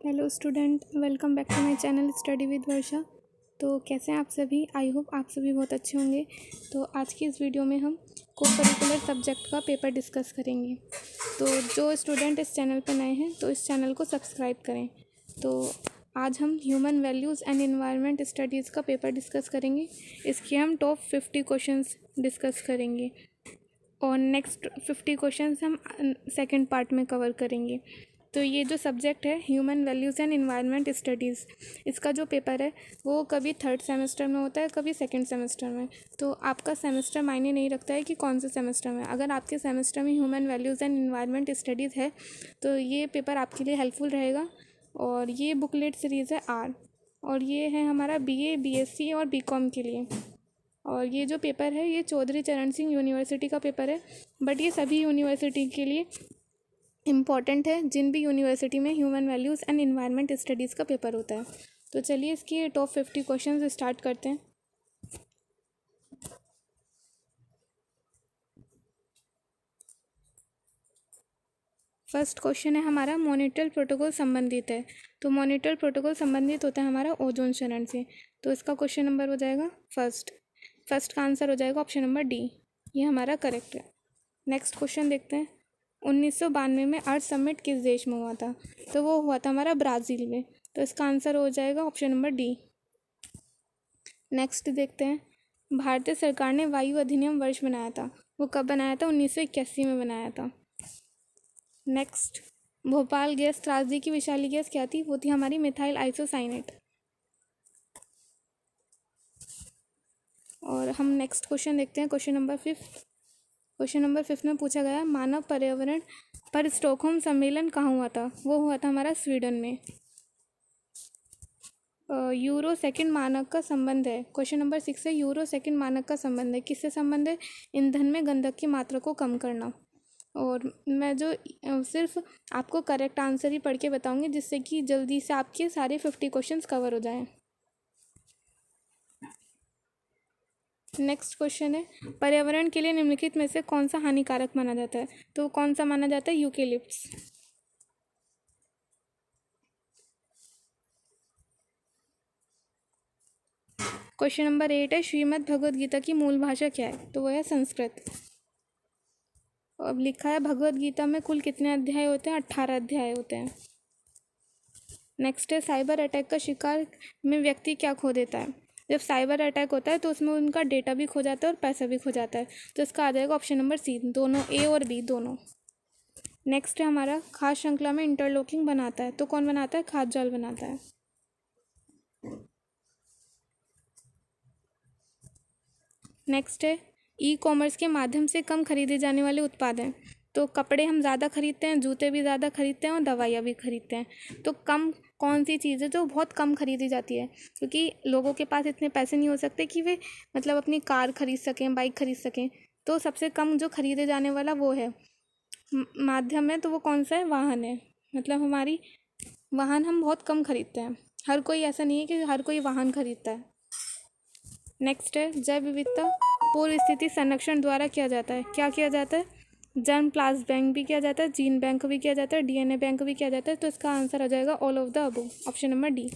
Hello student, welcome back to my channel study with Varsha. तो कैसे हैं आप सभी? आई होप आप सभी बहुत अच्छे होंगे। तो आज की इस वीडियो में हम को करिकुलर सब्जेक्ट का पेपर डिस्कस करेंगे। तो जो स्टूडेंट इस चैनल पर नए हैं तो इस चैनल को सब्सक्राइब करें। तो आज हम human values and environment studies का पेपर डिस्कस करेंगे। इसके हम टॉप 50 क्वेश्चंस डिस्कस करेंगे और नेक्स्ट 50 क्वेश्चंस हम सेकंड पार्ट में कवर करेंगे। तो ये जो सब्जेक्ट है human values and environment studies, इसका जो पेपर है वो कभी थर्ड सेमेस्टर में होता है, कभी सेकंड सेमेस्टर में। तो आपका सेमेस्टर मायने नहीं रखता है कि कौन से सेमेस्टर में। अगर आपके सेमेस्टर में human values and environment studies है तो ये पेपर आपके लिए हेल्पफुल रहेगा। और ये बुकलेट सीरीज़ है आर, और ये है हमारा बीए, बीएससी और बीकॉम के लिए। और ये जो पेपर है ये चौधरी चरण सिंह यूनिवर्सिटी का पेपर है, बट ये सभी यूनिवर्सिटी के लिए इम्पॉर्टेंट है जिन भी यूनिवर्सिटी में human values and environment studies का पेपर होता है। तो चलिए इसकी टॉप 50 क्वेश्चन स्टार्ट करते हैं। फर्स्ट क्वेश्चन है हमारा मॉनिटल प्रोटोकॉल संबंधित है। तो मॉनिटल प्रोटोकॉल संबंधित होता है हमारा ओजोन चरण से। तो इसका क्वेश्चन नंबर हो जाएगा फर्स्ट का आंसर हो जाएगा ऑप्शन नंबर डी, ये हमारा करेक्ट है। नेक्स्ट क्वेश्चन देखते हैं। 1992 में अर्थ समिट किस देश में हुआ था? तो वो हुआ था हमारा ब्राज़ील में। तो इसका आंसर हो जाएगा ऑप्शन नंबर डी। नेक्स्ट देखते हैं। भारतीय सरकार ने वायु अधिनियम वर्ष बनाया था, वो कब बनाया था? 1981 में बनाया था। नेक्स्ट, भोपाल गैस त्रासदी की विषैली गैस क्या थी? वो थी हमारी मिथाइल आइसोसाइनेट। और हम नेक्स्ट क्वेश्चन देखते हैं, क्वेश्चन नंबर 5। क्वेश्चन नंबर 5 में पूछा गया मानव पर्यावरण पर स्टॉकहोम सम्मेलन कहाँ हुआ था? वो हुआ था हमारा स्वीडन में। यूरो सेकंड मानक का संबंध है। क्वेश्चन नंबर 6 है यूरो सेकंड मानक का संबंध है, किससे संबंध है? ईंधन में गंधक की मात्रा को कम करना। और मैं जो सिर्फ आपको करेक्ट आंसर ही पढ़ के बताऊंगी जिससे कि जल्दी से आपके सारे 50 क्वेश्चंस कवर हो जाएं। नेक्स्ट क्वेश्चन है पर्यावरण के लिए निम्नलिखित में से कौन सा हानिकारक माना जाता है? तो कौन सा माना जाता है? यूकेलिप्ट्स। क्वेश्चन नंबर 8 है श्रीमद् भगवद गीता की मूल भाषा क्या है? तो वह है संस्कृत। अब लिखा है भगवद गीता में कुल कितने अध्याय होते हैं? 18 अध्याय होते हैं। नेक्स्ट है साइबर अटैक का शिकार में व्यक्ति क्या खो देता है? जब साइबर अटैक होता है तो उसमें उनका डेटा भी खो जाता है और पैसा भी खो जाता है। तो इसका आ जाएगा ऑप्शन नंबर सी, दोनों, ए और बी दोनों। नेक्स्ट है हमारा खाद्य श्रृंखला में इंटरलॉकिंग बनाता है, तो कौन बनाता है? खाद्य जाल बनाता है। नेक्स्ट है ई कॉमर्स के माध्यम से कम खरीदे जाने वाले उत्पाद हैं। तो कपड़े हम ज़्यादा खरीदते हैं, जूते भी ज़्यादा खरीदते हैं और दवाइयाँ भी खरीदते हैं। तो कम कौन सी चीज़ है जो बहुत कम खरीदी जाती है? क्योंकि लोगों के पास इतने पैसे नहीं हो सकते कि वे मतलब अपनी कार खरीद सकें, बाइक खरीद सकें। तो सबसे कम जो खरीदे जाने वाला वो है माध्यम है, तो वो कौन सा है? वाहन है। मतलब हमारी वाहन हम बहुत कम खरीदते हैं, हर कोई ऐसा नहीं है कि हर कोई वाहन खरीदता है। नेक्स्ट है जैव विविधता पूर्व स्थिति संरक्षण द्वारा किया जाता है, क्या किया जाता है? जर्म प्लाज्म बैंक भी किया जाता है, जीन बैंक भी किया जाता है, डीएनए बैंक भी किया जाता है। तो इसका आंसर आ जाएगा all of the above, option number D.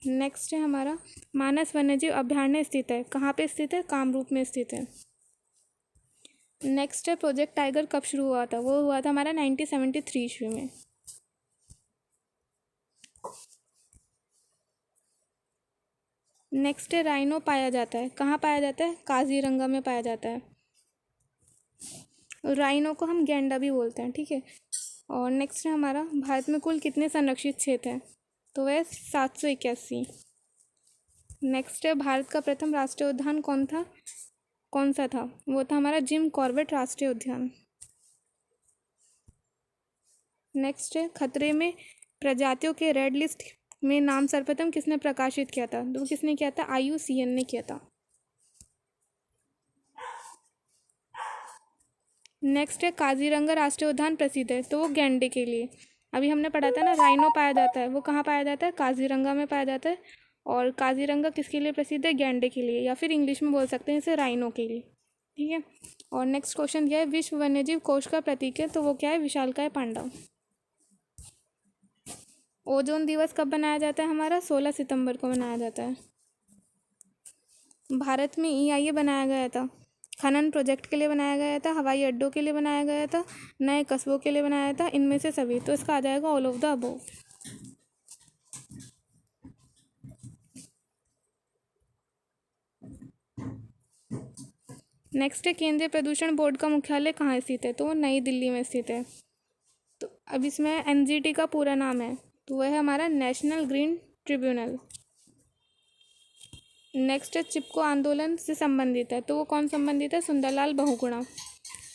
Next है हमारा मानस वन्यजीव अभयारण्य स्थित है, कहाँ पे स्थित है? कामरूप में स्थित है। नेक्स्ट है प्रोजेक्ट टाइगर कब शुरू हुआ था? वो हुआ था हमारा 1973 ईस्वी में। नेक्स्ट है राइनो पाया जाता है, कहाँ पाया जाता है? काजीरंगा में पाया जाता है। राइनो को हम गैंडा भी बोलते हैं, ठीक है। और नेक्स्ट है हमारा भारत में कुल कितने संरक्षित क्षेत्र हैं? तो वह 781। नेक्स्ट है भारत का प्रथम राष्ट्रीय उद्यान कौन सा था? वो था हमारा जिम कॉर्बेट राष्ट्रीय उद्यान। नेक्स्ट है खतरे में प्रजातियों के रेड लिस्ट में नाम सर्वप्रथम किसने प्रकाशित किया था? तो किसने किया था? IUCN ने किया था। नेक्स्ट है काजीरंगा राष्ट्रीय उद्यान प्रसिद्ध है, तो वो गैंडे के लिए। अभी हमने पढ़ा था ना राइनो पाया जाता है, वो कहाँ पाया जाता है? काजीरंगा में पाया जाता है। और काजीरंगा किसके लिए प्रसिद्ध है? गैंडे के लिए, या फिर इंग्लिश में बोल सकते हैं इसे राइनो के लिए, ठीक है। और नेक्स्ट क्वेश्चन क्या है? विश्व वन्यजीव कोष का प्रतीक है, तो वो क्या है? विशालकाय पांडव। ओजोन दिवस कब मनाया जाता है हमारा? 16 सितंबर को मनाया जाता है। भारत में EIA बनाया गया था, खनन प्रोजेक्ट के लिए बनाया गया था, हवाई अड्डों के लिए बनाया गया था, नए कस्बों के लिए बनाया था, इनमें से सभी। तो इसका आ जाएगा all of the above. Next है, केंद्रीय प्रदूषण बोर्ड का मुख्यालय कहाँ स्थित है? तो वो नई दिल्ली में स्थित है। तो अब इसमें NGT का पूरा नाम है, तो वह है हमारा नेशनल ग्रीन ट्रिब्यूनल। नेक्स्ट है, चिपको आंदोलन से संबंधित है, तो वो कौन संबंधित है? सुंदरलाल बहुगुणा।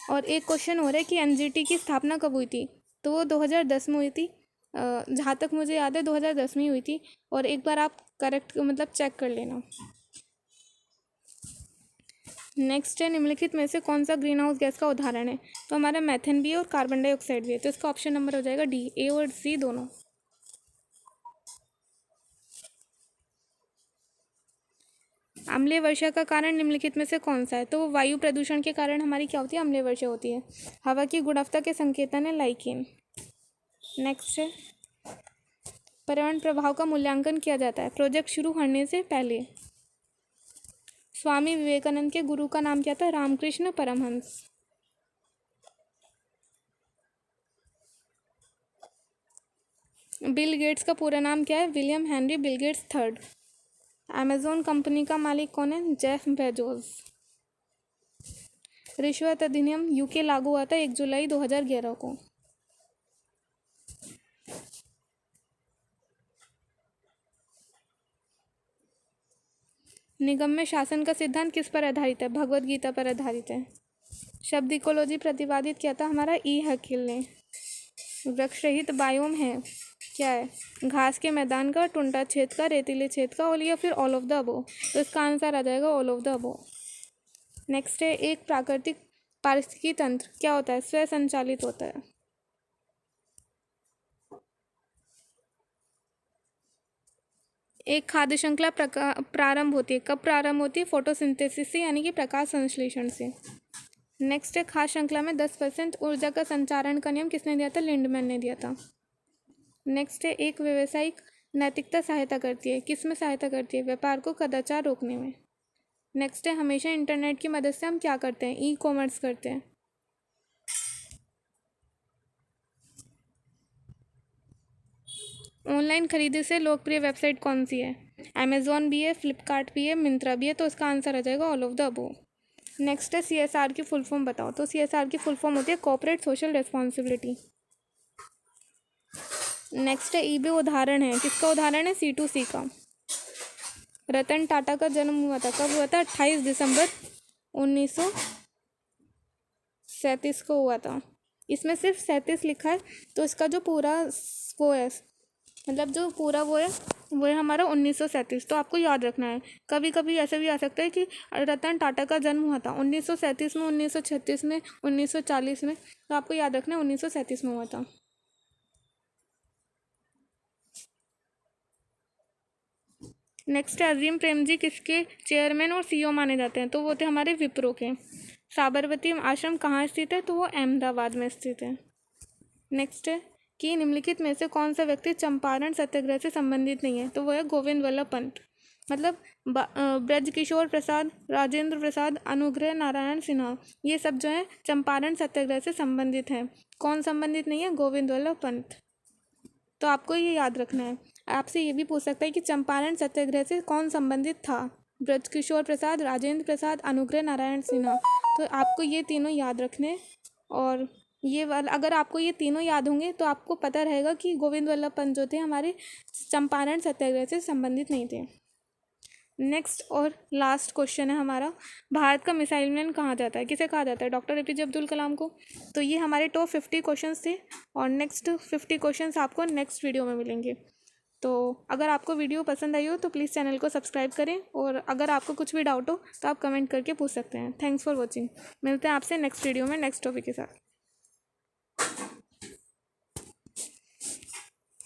और एक क्वेश्चन हो रहा है कि NGT की स्थापना कब हुई थी? तो वो 2010 में हुई थी। जहाँ तक मुझे याद है 2010 में हुई थी। और एक बार आप करेक्ट मतलब चेक कर लेना। नेक्स्ट है, निम्नलिखित में से कौन सा ग्रीन हाउस गैस का उदाहरण है? तो हमारा मेथेन भी है और कार्बन डाइऑक्साइड भी है। तो इसका ऑप्शन नंबर हो जाएगा D, A और C दोनों। अम्लीय वर्षा का कारण निम्नलिखित में से कौन सा है? तो वो वायु प्रदूषण के कारण हमारी क्या होती है? अम्लीय वर्षा होती है। हवा की गुणवत्ता के संकेतन है लाइकेन। नेक्स्ट है, पर्यावरण प्रभाव का मूल्यांकन किया जाता है प्रोजेक्ट शुरू होने से पहले। स्वामी विवेकानंद के गुरु का नाम क्या था? रामकृष्ण परमहंस। बिल गेट्स का पूरा नाम क्या है? William Henry Bill Gates third. Amazon company का मालिक कौन है? Jeff Bezos. रिश्वत अधिनियम UK लागू हुआ था 1 जुलाई 2011 को। निगम्य शासन का सिद्धांत किस पर आधारित है? भगवत गीता पर आधारित है। शब्द इकोलॉजी प्रतिपादित किया था हमारा E हकील ने। वृक्ष रहित बायोम है, क्या है? घास के मैदान का, टुंटा क्षेत्र का, रेतीले क्षेत्र का, और या फिर ऑल ऑफ द अबोव। तो इसका आंसर आ जाएगा all of the above. Next है, एक प्राकृतिक पारिस्थितिकी तंत्र क्या होता है? स्वयं संचालित होता है। एक खाद्य श्रृंखला प्रारंभ होती है, कब प्रारंभ होती है? फोटोसिंथेसिस से, यानी कि प्रकाश संश्लेषण से। नेक्स्ट है, खाद्य श्रृंखला में 10% ऊर्जा का संचारण का नियम किसने दिया था? लिंडमैन ने दिया था। नेक्स्ट है, एक व्यावसायिक नैतिकता सहायता करती है, किस में सहायता करती है? व्यापार को कदाचार रोकने में। नेक्स्ट है, हमेशा इंटरनेट की मदद से हम क्या करते हैं? E-कॉमर्स करते हैं। ऑनलाइन खरीदी से लोकप्रिय वेबसाइट कौन सी है? अमेजोन भी है, फ्लिपकार्ट भी है, मिंत्रा भी है। तो इसका आंसर आ जाएगा all of the above. Next है, CSR की फुल फॉर्म बताओ। तो CSR की फुल फॉर्म होती है कॉर्पोरेट सोशल रिस्पॉन्सिबिलिटी। नेक्स्ट है, eBay उदाहरण है, किसका उदाहरण है? C2C का। रतन टाटा का जन्म हुआ था, कब हुआ था? 28 दिसंबर 1937 को हुआ था। इसमें सिर्फ 37 लिखा है, तो इसका जो पूरा वो है, मतलब जो पूरा वो है हमारा 1937। तो आपको याद रखना है। कभी कभी ऐसा भी आ सकता है कि रतन टाटा का जन्म हुआ था 1937 में, 1936 में, 1940 में। तो आपको याद रखना है 1937 में हुआ था। नेक्स्ट है, अजीम प्रेमजी किसके चेयरमैन और CEO माने जाते हैं? तो वो थे हमारे विप्रो के। साबरमती आश्रम कहाँ स्थित है? तो वो अहमदाबाद में स्थित है। नेक्स्ट है कि निम्नलिखित में से कौन सा व्यक्ति चंपारण सत्याग्रह से संबंधित नहीं है? तो वो है गोविंद वल्लभ पंत। मतलब ब्रजकिशोर प्रसाद, राजेंद्र प्रसाद, अनुग्रह नारायण सिन्हा, ये सब जो है चंपारण सत्याग्रह से संबंधित हैं। कौन संबंधित नहीं है? गोविंद वल्लभ पंत। तो आपको ये याद रखना है। आपसे ये भी पूछ सकता है कि चंपारण सत्याग्रह से कौन संबंधित था? ब्रजकिशोर प्रसाद, राजेंद्र प्रसाद, अनुग्रह नारायण सिन्हा। तो आपको ये तीनों याद रखने, और ये वाला अगर आपको ये तीनों याद होंगे तो आपको पता रहेगा कि गोविंद वल्लभ पंत जो थे हमारे चंपारण सत्याग्रह से संबंधित नहीं थे। नेक्स्ट और लास्ट क्वेश्चन है हमारा, भारत का मिसाइल मैन कहा जाता है? किसे कहा जाता है? डॉक्टर APJ अब्दुल कलाम को। तो ये हमारे टॉप 50 क्वेश्चंस थे, और नेक्स्ट 50 क्वेश्चंस आपको नेक्स्ट वीडियो में मिलेंगे। तो अगर आपको वीडियो पसंद आई हो तो प्लीज़ चैनल को सब्सक्राइब करें, और अगर आपको कुछ भी डाउट हो तो आप कमेंट करके पूछ सकते हैं। Thanks for watching. मिलते हैं आपसे नेक्स्ट वीडियो में नेक्स्ट टॉपिक के साथ।